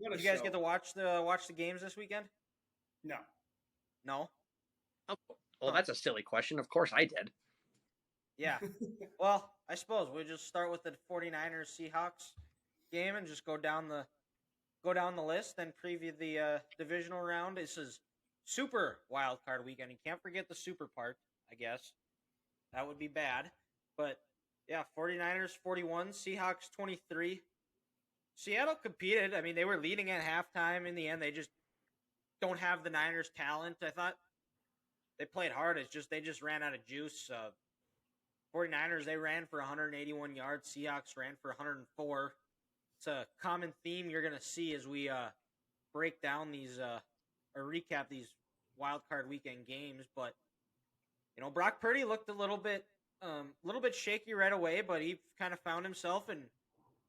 What a Did you guys show. get to watch the games this weekend? No. No. Oh, well, Huh. that's a silly question. Of course I did. Yeah. Well, I suppose we'll just start with the 49ers-Seahawks game and just go down the list and preview the divisional round. This is super wild card weekend. You can't forget the super part, I guess. That would be bad. But yeah, 49ers 41, Seahawks 23. Seattle competed. I mean, they were leading at halftime. In the end, they just don't have the Niners talent. I thought they played hard. They just ran out of juice. 49ers, they ran for 181 yards. Seahawks ran for 104. It's a common theme you're going to see as we break down these or recap these wild card weekend games. But Brock Purdy looked a little bit shaky right away, but he kind of found himself and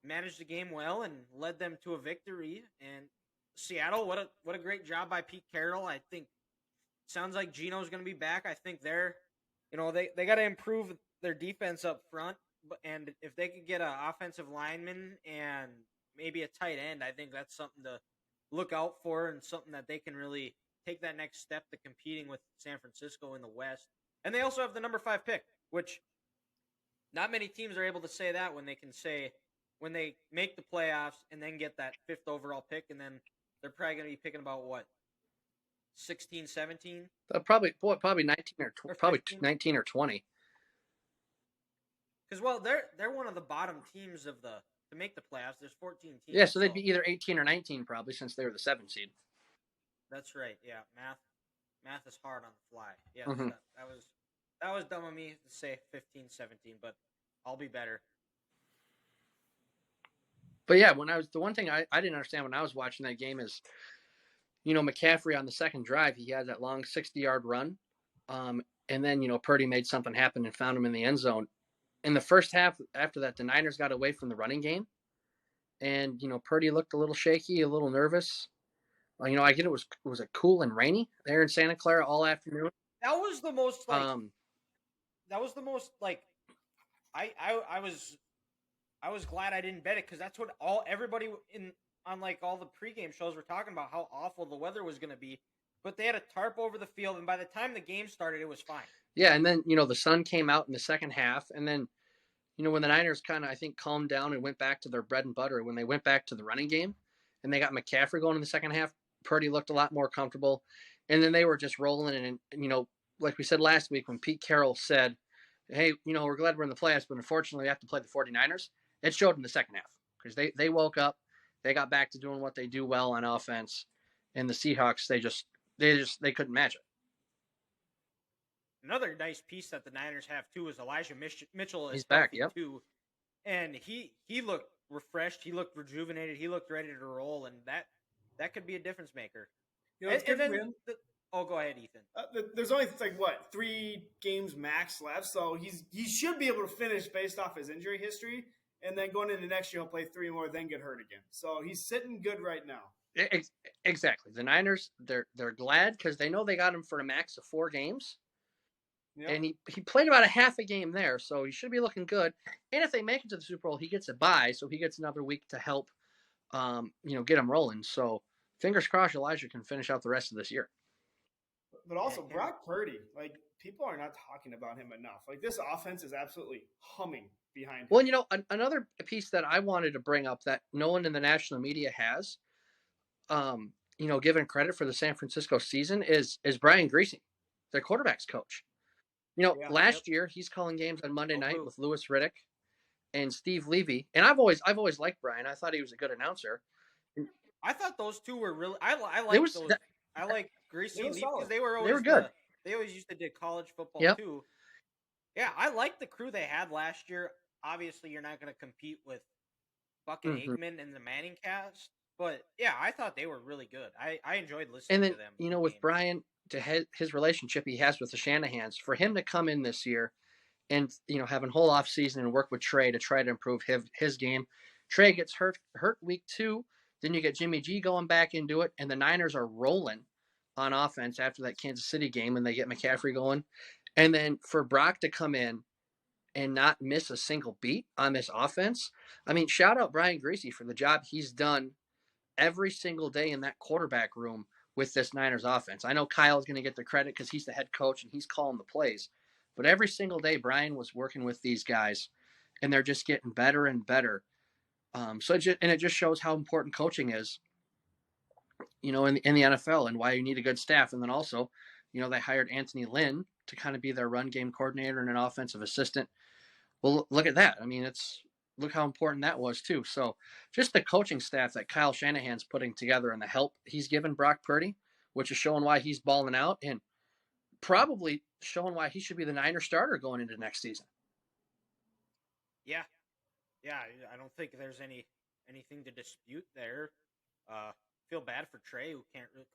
managed the game well and led them to a victory. And Seattle, what a great job by Pete Carroll. I think sounds like Geno's going to be back. I think they got to improve their defense up front, and if they could get an offensive lineman and maybe a tight end, I think that's something to look out for and something that they can really take that next step to competing with San Francisco in the West. And they also have the number 5 pick, which not many teams are able to say that when they make the playoffs and then get that 5th overall pick, and then they're probably going to be picking about what, 16, 17? Probably 19 or probably 15? 19 or 20. Because they're one of the bottom teams to make the playoffs. There's 14 teams. Yeah, so they'd be either 18 or 19 probably, since they were the 7 seed. That's right. Yeah, math is hard on the fly. Yeah, Mm-hmm. that was dumb of me to say 15, 17, but I'll be better. But yeah, the one thing I didn't understand when I was watching that game is, McCaffrey on the second drive, he had that long 60-yard run. And then, Purdy made something happen and found him in the end zone. In the first half, after that, the Niners got away from the running game. And, Purdy looked a little shaky, a little nervous. I get it was cool and rainy there in Santa Clara all afternoon. That was the most I was glad I didn't bet it, because that's what everybody on like all the pregame shows were talking about, how awful the weather was going to be. But they had a tarp over the field, and by the time the game started, it was fine. Yeah, and then, the sun came out in the second half, and then, when the Niners kind of, I think, calmed down and went back to their bread and butter, when they went back to the running game, and they got McCaffrey going in the second half, Purdy looked a lot more comfortable, and then they were just rolling, and like we said last week, when Pete Carroll said, hey, we're glad we're in the playoffs, but unfortunately we have to play the 49ers, it showed in the second half, because they woke up, they got back to doing what they do well on offense, and the Seahawks, they couldn't match it. Another nice piece that the Niners have too is Elijah Mitchell is He's back, healthy too, and he looked refreshed, he looked rejuvenated, he looked ready to roll, and that could be a difference maker. It's good for him. Go ahead, Ethan. There's only 3 games max left, so he should be able to finish based off his injury history, and then going into next year he'll play 3 more, then get hurt again. So he's sitting good right now. Exactly. The Niners, they're glad because they know they got him for a max of 4 games. Yep. And he played about a half a game there, so he should be looking good. And if they make it to the Super Bowl, he gets a bye, so he gets another week to help, get him rolling. So fingers crossed, Elijah can finish out the rest of this year. But also, Brock Purdy, people are not talking about him enough. This offense is absolutely humming behind him. Well, another piece that I wanted to bring up that no one in the national media has, given credit for the San Francisco season is Brian Griese, their quarterback's coach. Last year he's calling games on Monday night with Louis Riddick and Steve Levy, and I've always liked Brian. I thought he was a good announcer. I thought those two were really. I like Griese and Levy because they were good. They always used to do college football too. Yeah, I like the crew they had last year. Obviously, you're not going to compete with Buck and Aikman and the Manning cast, but yeah, I thought they were really good. I enjoyed listening to them. With Brian, to his relationship he has with the Shanahans, for him to come in this year and having a whole off season and work with Trey to try to improve his game. Trey gets hurt week 2, then you get Jimmy G going back into it, and the Niners are rolling on offense after that Kansas City game, and they get McCaffrey going, and then for Brock to come in and not miss a single beat on this offense. I mean, shout out Brian Griese for the job he's done every single day in that quarterback room with this Niners offense. I know Kyle's going to get the credit because he's the head coach and he's calling the plays, but every single day Brian was working with these guys, and they're just getting better and better. It just shows how important coaching is, in the NFL, and why you need a good staff. And then also, they hired Anthony Lynn to kind of be their run game coordinator and an offensive assistant. Well, look at that. I mean, look how important that was too. So just the coaching staff that Kyle Shanahan's putting together and the help he's given Brock Purdy, which is showing why he's balling out and probably showing why he should be the Niner starter going into next season. Yeah. I don't think there's anything to dispute there. Feel bad for Trey, who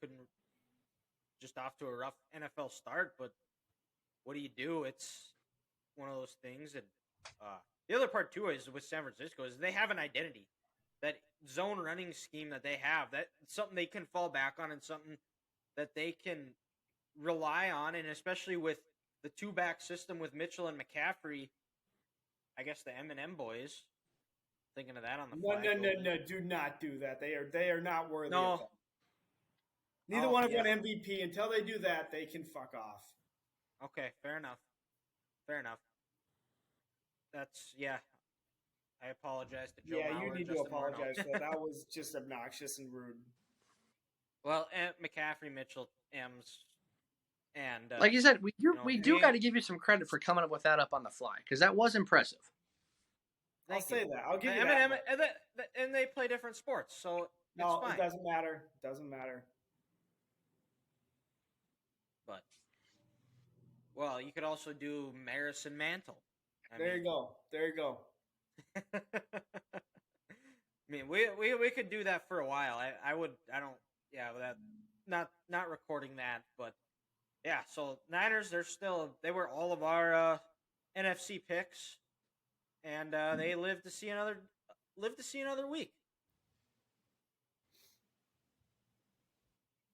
couldn't, just off to a rough NFL start. But what do you do? It's one of those things. And the other part too is with San Francisco is they have an identity. That zone running scheme that they have, that's something they can fall back on and something that they can rely on. And especially with the 2-back system with Mitchell and McCaffrey, I guess the M&M boys. Thinking of that on the fly. No! Do not do that. They are not worthy. No. Of that. Neither one of them won MVP. Until they do that, they can fuck off. Okay, fair enough. That's I apologize to Joe. Yeah, you need to apologize for that. That was just obnoxious and rude. Well, McCaffrey, Mitchell, M's, and like you said, we do got to give you some credit for coming up with that up on the fly because that was impressive. I'll say that. I'll give you that. M&M, and they play different sports, so it's fine. It doesn't matter. It doesn't matter. But, well, you could also do Maris and Mantle. There you go. I mean, we could do that for a while. Not recording that, but yeah. So Niners, they were all of our NFC picks. And they live to see another week.